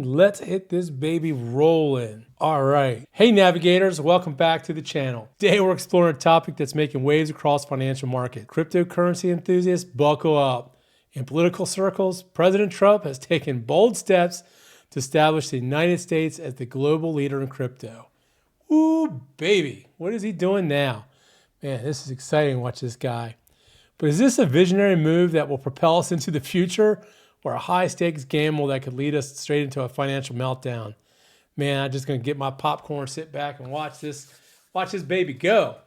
Let's hit this baby rolling. All right. Hey, navigators, welcome back to the channel. Today, we're exploring a topic that's making waves across financial markets. Cryptocurrency enthusiasts, buckle up. In political circles, President Trump has taken bold steps to establish the United States as the global leader in crypto. Ooh, baby. What is he doing now? Man, this is exciting. Watch this guy. But is this a visionary move that will propel us into the future, or a high-stakes gamble that could lead us straight into a financial meltdown? Man, I'm just going to get my popcorn, sit back, and watch this baby go.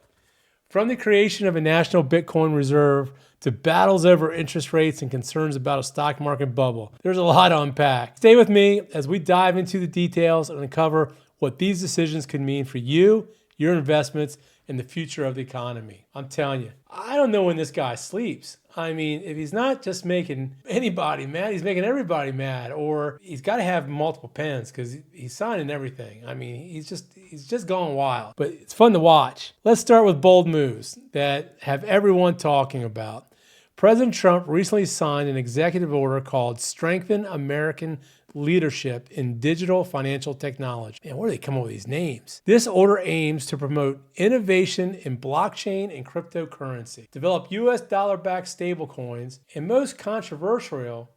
From the creation of a national Bitcoin reserve to battles over interest rates and concerns about a stock market bubble, there's a lot to unpack. Stay with me as we dive into the details and uncover what these decisions could mean for you, your investments, and the future of the economy. I'm telling you, I don't know when this guy sleeps. I mean, if he's not just making anybody mad, he's making everybody mad, or he's got to have multiple pens because he's signing everything. I mean, he's just going wild, but it's fun to watch. Let's start with bold moves that have everyone talking about. President Trump recently signed an executive order called Strengthen American Leadership in Digital Financial Technology. Man, where do they come up with these names? This order aims to promote innovation in blockchain and cryptocurrency, develop US dollar-backed stablecoins, and most controversial,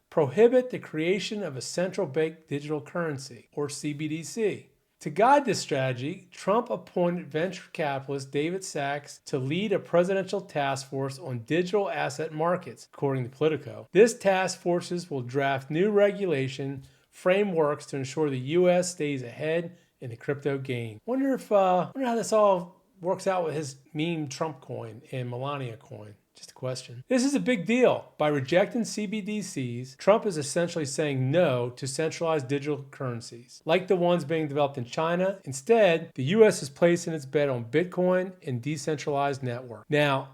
prohibit the creation of a Central Bank Digital Currency, or CBDC. To guide this strategy, Trump appointed venture capitalist David Sachs to lead a presidential task force on digital asset markets, according to Politico. This task force will draft new regulation frameworks to ensure the U.S. stays ahead in the crypto game. Wonder how this all works out with his meme Trump coin and Melania coin. Just a question. This is a big deal. By rejecting CBDCs, Trump is essentially saying no to centralized digital currencies, like the ones being developed in China. Instead, the U.S. is placing its bet on Bitcoin and decentralized network. Now,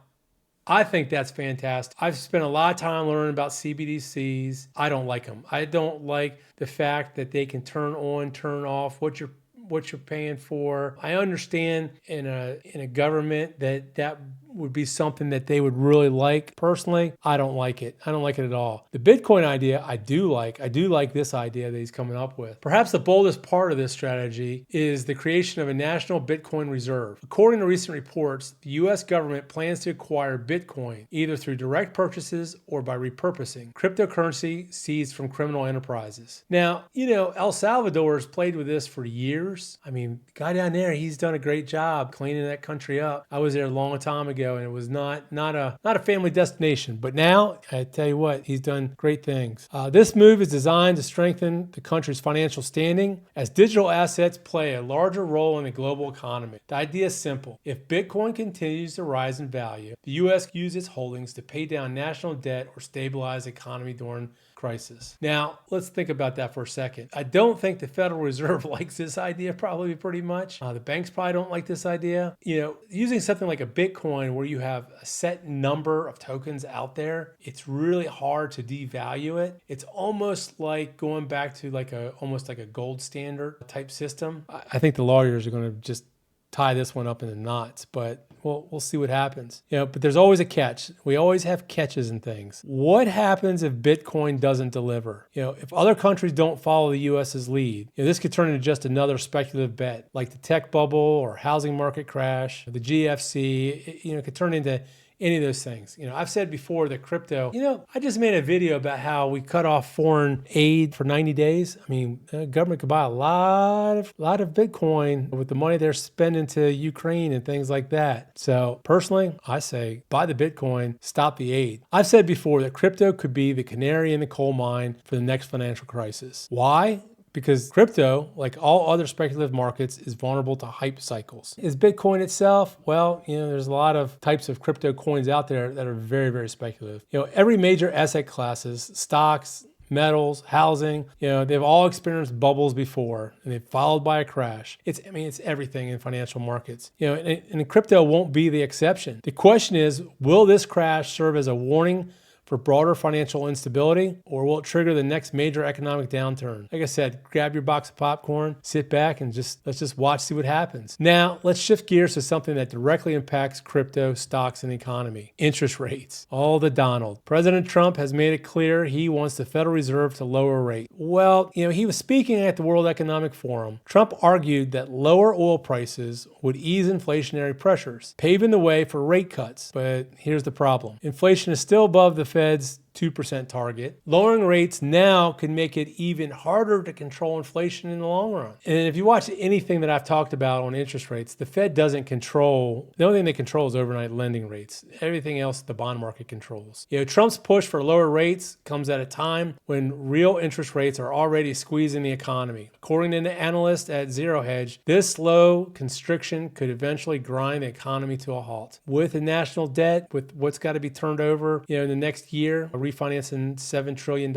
I think that's fantastic. I've spent a lot of time learning about CBDCs. I don't like them. I don't like the fact that they can turn on, turn off what you're paying for. I understand in a government that would be something that they would really like. Personally, I don't like it. I don't like it at all. The Bitcoin idea, I do like. I do like this idea that he's coming up with. Perhaps the boldest part of this strategy is the creation of a national Bitcoin reserve. According to recent reports, the U.S. government plans to acquire Bitcoin either through direct purchases or by repurposing cryptocurrency seized from criminal enterprises. Now, El Salvador has played with this for years. I mean, the guy down there, he's done a great job cleaning that country up. I was there a long time ago, and it was not a family destination. But now, I tell you what, he's done great things. This move is designed to strengthen the country's financial standing as digital assets play a larger role in the global economy. The idea is simple. If Bitcoin continues to rise in value, the U.S. can use its holdings to pay down national debt or stabilize the economy during crisis. Now, let's think about that for a second. I don't think the Federal Reserve likes this idea probably pretty much. The banks probably don't like this idea. Using something like a Bitcoin where you have a set number of tokens out there, it's really hard to devalue it. It's almost like going back to almost like a gold standard type system. I think the lawyers are going to just tie this one up into knots, but we'll see what happens. But there's always a catch. We always have catches in things. What happens if Bitcoin doesn't deliver? If other countries don't follow the U.S.'s lead, this could turn into just another speculative bet, like the tech bubble or housing market crash, the GFC. It could turn into any of those things. I've said before that crypto, I just made a video about how we cut off foreign aid for 90 days. I mean, the government could buy a lot of Bitcoin with the money they're spending to Ukraine and things like that. So personally, I say buy the Bitcoin, stop the aid. I've said before that crypto could be the canary in the coal mine for the next financial crisis. Why? Because crypto, like all other speculative markets, is vulnerable to hype cycles. Is Bitcoin itself? Well, there's a lot of types of crypto coins out there that are very, very speculative. Every major asset classes, stocks, metals, housing, they've all experienced bubbles before, and they've followed by a crash. It's everything in financial markets. And crypto won't be the exception. The question is, will this crash serve as a warning for broader financial instability, or will it trigger the next major economic downturn? Like I said, grab your box of popcorn, sit back, and let's just watch, see what happens. Now, let's shift gears to something that directly impacts crypto, stocks, and the economy: interest rates. Oh, the Donald. President Trump has made it clear he wants the Federal Reserve to lower rates. Well, he was speaking at the World Economic Forum. Trump argued that lower oil prices would ease inflationary pressures, paving the way for rate cuts. But here's the problem. Inflation is still above the Fed's 2% target. Lowering rates now could make it even harder to control inflation in the long run. And if you watch anything that I've talked about on interest rates, the Fed doesn't control, the only thing they control is overnight lending rates. Everything else the bond market controls. Trump's push for lower rates comes at a time when real interest rates are already squeezing the economy. According to an analyst at Zero Hedge, this slow constriction could eventually grind the economy to a halt. With the national debt, with what's got to be turned over, in the next year, refinancing $7 trillion,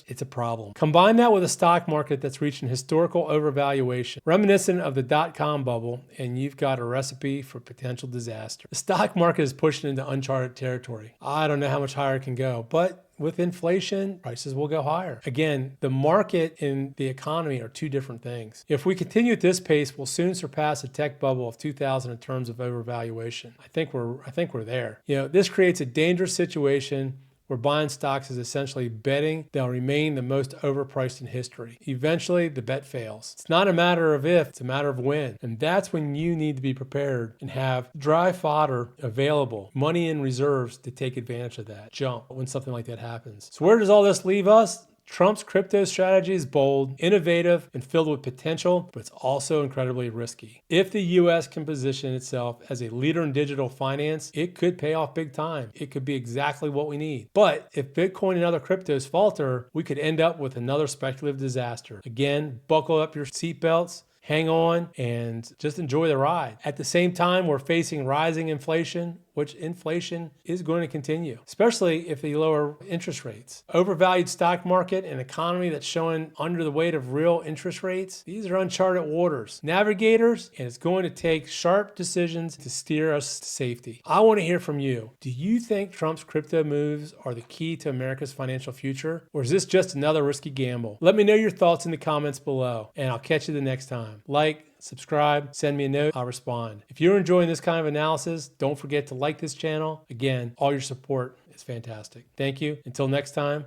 it's a problem. Combine that with a stock market that's reaching historical overvaluation, reminiscent of the dot-com bubble, and you've got a recipe for potential disaster. The stock market is pushing into uncharted territory. I don't know how much higher it can go, but with inflation, prices will go higher. Again, the market and the economy are two different things. If we continue at this pace, we'll soon surpass the tech bubble of 2000 in terms of overvaluation. I think we're there. This creates a dangerous situation where buying stocks is essentially betting they'll remain the most overpriced in history. Eventually, the bet fails. It's not a matter of if, it's a matter of when. And that's when you need to be prepared and have dry fodder available, money in reserves to take advantage of that jump when something like that happens. So where does all this leave us? Trump's crypto strategy is bold, innovative, and filled with potential, but it's also incredibly risky. If the U.S. can position itself as a leader in digital finance, it could pay off big time. It could be exactly what we need. But if Bitcoin and other cryptos falter, we could end up with another speculative disaster. Again, buckle up your seatbelts, hang on, and just enjoy the ride. At the same time, we're facing rising inflation, which inflation is going to continue, especially if they lower interest rates. Overvalued stock market, an economy that's showing under the weight of real interest rates. These are uncharted waters. Navigators, and it's going to take sharp decisions to steer us to safety. I want to hear from you. Do you think Trump's crypto moves are the key to America's financial future? Or is this just another risky gamble? Let me know your thoughts in the comments below, and I'll catch you the next time. Like, subscribe, send me a note, I'll respond. If you're enjoying this kind of analysis, don't forget to like this channel. Again, all your support is fantastic. Thank you. Until next time,